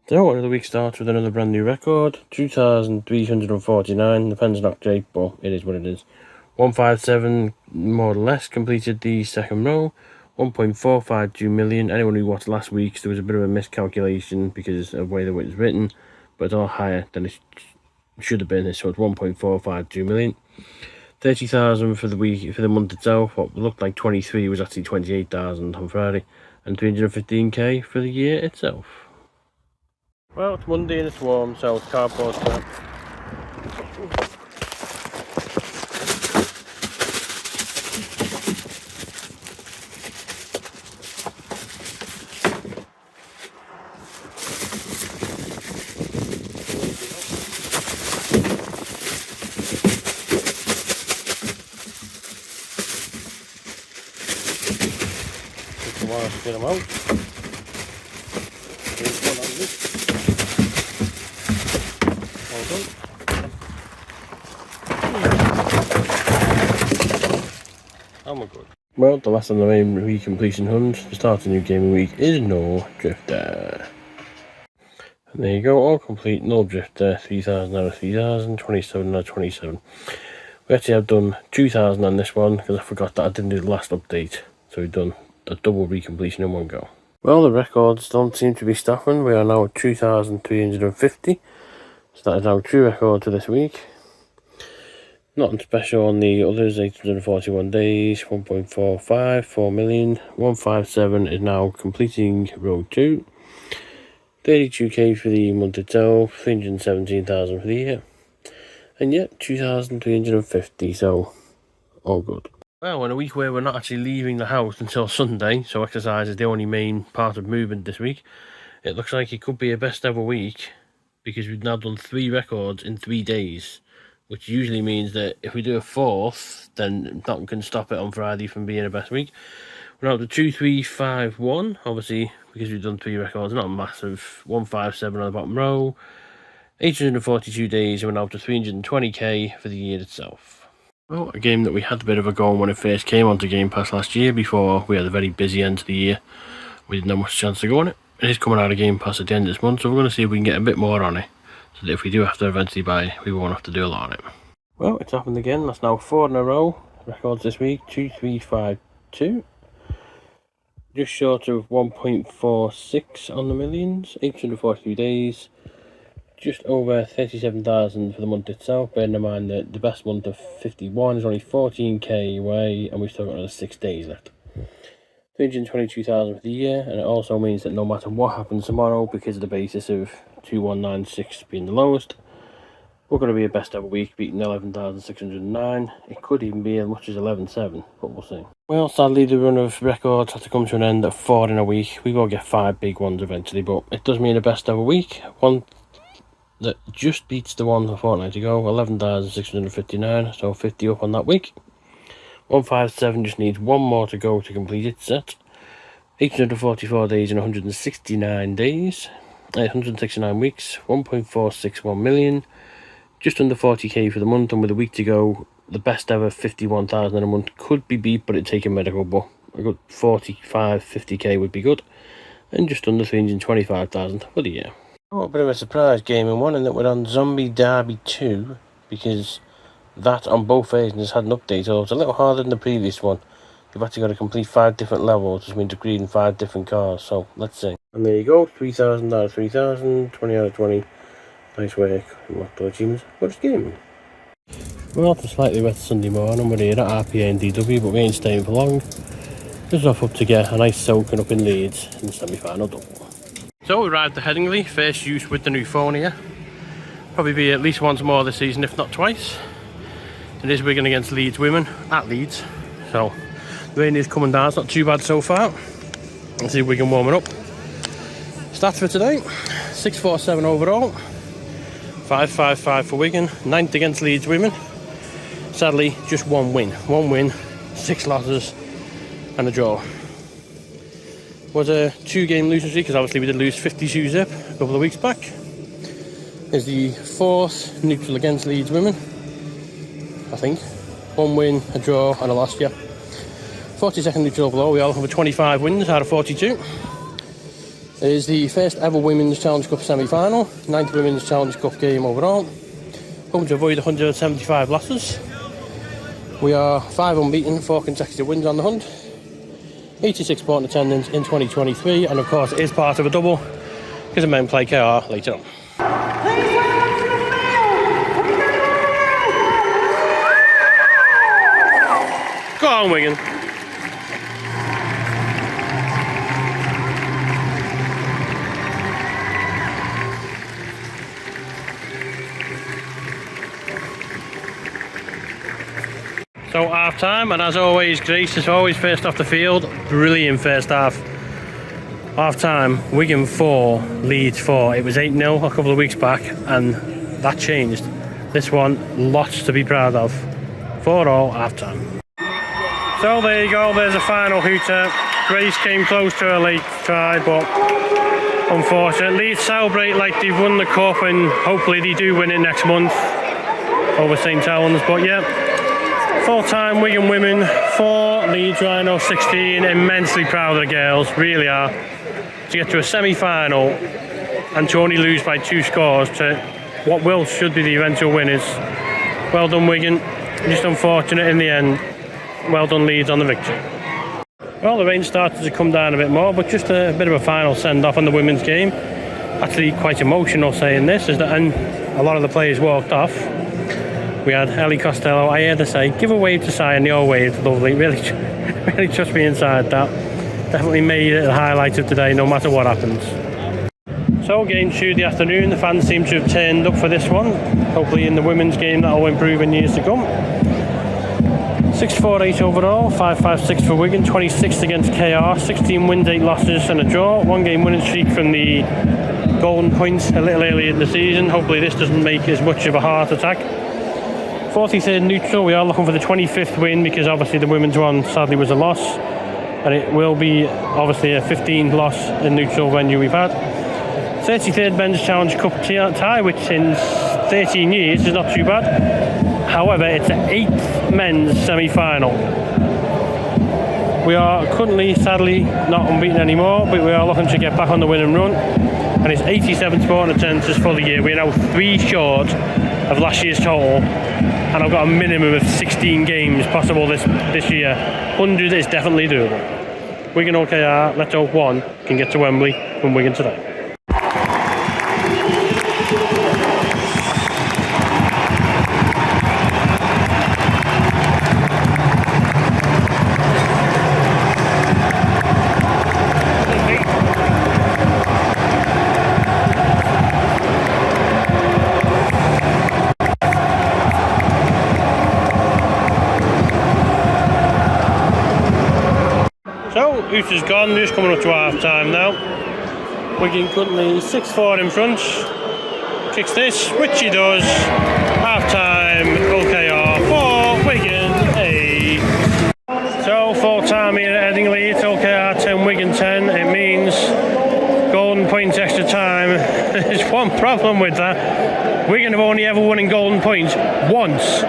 So another week starts with another brand new record, 2,349, depends on Octave, but it is what it is. 157 more or less completed the second row, 1.452 million. Anyone who watched last week's, there was a bit of a miscalculation because of the way the way it was written, but it's all higher than it should have been, so it's 1.452 million. 30,000 for the week, for the month itself. What looked like 23 was actually 28,000 on Friday, and 315k for the year itself. Well, it's Monday and it's warm, so it's cardboard time. Take a while to get them out. Here's one on this. All done. And we're good. Well, the last of the main recompletion hunts to start a new gaming week is Null Drifter. And there you go, all complete. Null Drifter, 3,000 out of 3,000, 27 out of 27. We actually have done 2,000 on this one because I forgot that I didn't do the last update. So we've done a double recompletion in one go. Well, the records don't seem to be stopping. We are now at 2,350. So that is our true record for this week. Nothing special on the others, 841 days, 1.45, 4 million. 157 is now completing row 2. 32k for the month itself, 317,000 for the year. And yet, 2,350, so all good. Well, in a week where we're not actually leaving the house until Sunday, so exercise is the only main part of movement this week, it looks like it could be a best ever week because we've now done 3 records in 3 days, which usually means that if we do a 4th, then nothing can stop it on Friday from being a best week. We're now up to 2,351, obviously, because we've done 3 records, not a massive. 157 on the bottom row, 842 days, and we're now up to 320k for the year itself. Well, a game that we had a bit of a go on when it first came onto Game Pass last year, before we had a very busy end to the year. We didn't have much chance to go on it. It is coming out of Game Pass at the end of this month, so we're going to see if we can get a bit more on it, so that if we do have to eventually buy it, we won't have to do a lot on it. Well, it's happened again. That's now 4 in a row. Records this week, 2,352. Just short of 1.46 on the millions, 843 days. Just over 37,000 for the month itself, bearing in mind that the best month of 51 is only 14k away, and we've still got another 6 days left. 322,000 for the year, and it also means that no matter what happens tomorrow, because of the basis of 2196 being the lowest, we're going to be a best ever week, beating 11,609. It could even be as much as 11,700, but we'll see. Well, sadly, the run of records has to come to an end at 4 in a week. We will get 5 big ones eventually, but it does mean a best ever week. One that just beats the one a fortnight ago, 11,659, so 50 up on that week. 157 just needs one more to go to complete its set. 844 days and 169 days, 169 weeks, 1.461 million, just under 40k for the month, and with a week to go, the best ever 51,000 in a month could be beat, but it'd take a medical, but a good 50k would be good, and just under 325,000 for the year. Oh, a bit of a surprise gaming one, and that we're on Zombie Derby 2, because that on both versions had an update, so it's a little harder than the previous one. You've actually got to complete 5 different levels, which means upgrading 5 different cars, so let's see. And there you go, 3,000 out of 3,000, 20 out of 20. Nice work, what the achievements, what's gaming? Well, it's a slightly wet Sunday morning, we're here at RPA and DW, but we ain't staying for long. Just off up to get a nice soaking up in Leeds in the semi-final double. So we arrived at Headingley, first use with the new phone here. Probably be at least once more this season, if not twice. It is Wigan against Leeds women, at Leeds. So, the rain is coming down, it's not too bad so far. Let's see Wigan warming up. Stats for today, 647 overall. 555 for Wigan, 9th against Leeds women. Sadly, just one win, 6 losses and a draw. Was a 2-game losing streak, because obviously we did lose 52-zip a couple of weeks back. Is the 4th neutral against Leeds women, I think. 1 win, a draw and a loss, yeah. 42nd neutral overall. We all have 25 wins out of 42. It is the first ever Women's Challenge Cup semi-final, 9th Women's Challenge Cup game overall. Hoping to avoid 175 losses. We are 5 unbeaten, 4 consecutive wins on the hunt. 86 sport attendance in 2023, and of course it is part of a double because the men play KR later on. Go on, Wigan. So half time, and as always, Grace is always first off the field. Brilliant first half. Half time, Wigan 4, Leeds 4. It was 8-0 a couple of weeks back, and that changed. This one, lots to be proud of. 4-all half time. So there you go, there's a final hooter. Grace came close to a late try, but unfortunately, Leeds celebrate like they've won the cup, and hopefully they do win it next month over St Helens. But yeah. Full-time Wigan women 4, Leeds Rhino 16. Immensely proud of the girls, really are. To get to a semi-final and to only lose by 2 scores to what should be the eventual winners. Well done, Wigan. Just unfortunate in the end. Well done, Leeds, on the victory. Well, the rain started to come down a bit more, but just a bit of a final send-off on the women's game. Actually quite emotional saying this, and a lot of the players walked off. We had Ellie Costello, I heard her say, give a wave to Si, and they all waved. Lovely, really trust me inside that. Definitely made it the highlight of today, no matter what happens. So, game Tuesday afternoon, the fans seem to have turned up for this one. Hopefully in the women's game that will improve in years to come. 6-4-8 overall, 5-5-6 for Wigan, 26th against KR, 16 wins, 8 losses and a draw. 1 game winning streak from the Golden Points a little earlier in the season. Hopefully this doesn't make as much of a heart attack. 43rd neutral, we are looking for the 25th win because obviously the women's one sadly was a loss, and it will be obviously a 15th loss in neutral venue we've had. 33rd Men's Challenge Cup tie, which in 13 years is not too bad. However, it's an 8th men's semi-final. We are currently sadly not unbeaten anymore, but we are looking to get back on the winning run, and it's 87 sport attendances for the year. We're now 3 short of last year's total, and I've got a minimum of 16 games possible this year. 100 is definitely doable. Wigan OKR, let's hope 1 can get to Wembley from Wigan today. So, Hooter's gone, just coming up to half time now. Wigan currently 6-4 in front. Kicks this, which he does. Half time, OKR 4, Wigan 8. So, full time here at Headingley, it's OKR 10, Wigan 10. It means golden points extra time. There's one problem with that. Wigan have only ever won in golden points once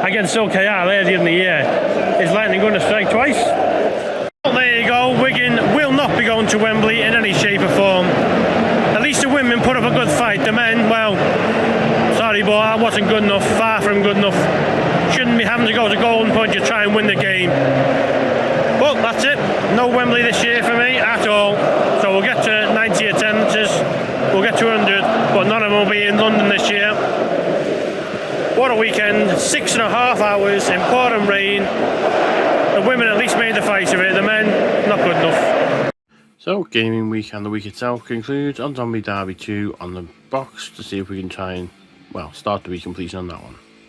against OKR earlier in the year. Is Lightning going to strike twice? There you go, Wigan will not be going to Wembley in any shape or form. At least the women put up a good fight. The men, well, sorry, but that wasn't good enough, far from good enough. Shouldn't be having to go to golden point to try and win the game. But that's it, no Wembley this year for me at all. So we'll get to 90 attendances, we'll get to 100, but none of them will be in London this year. What a weekend, 6.5 hours in pouring rain. The women at least made the fight of it, the men, not good enough. So, gaming week and the week itself concludes on Zombie Derby 2 on the box to see if we can try and, well, start the week completion on that one.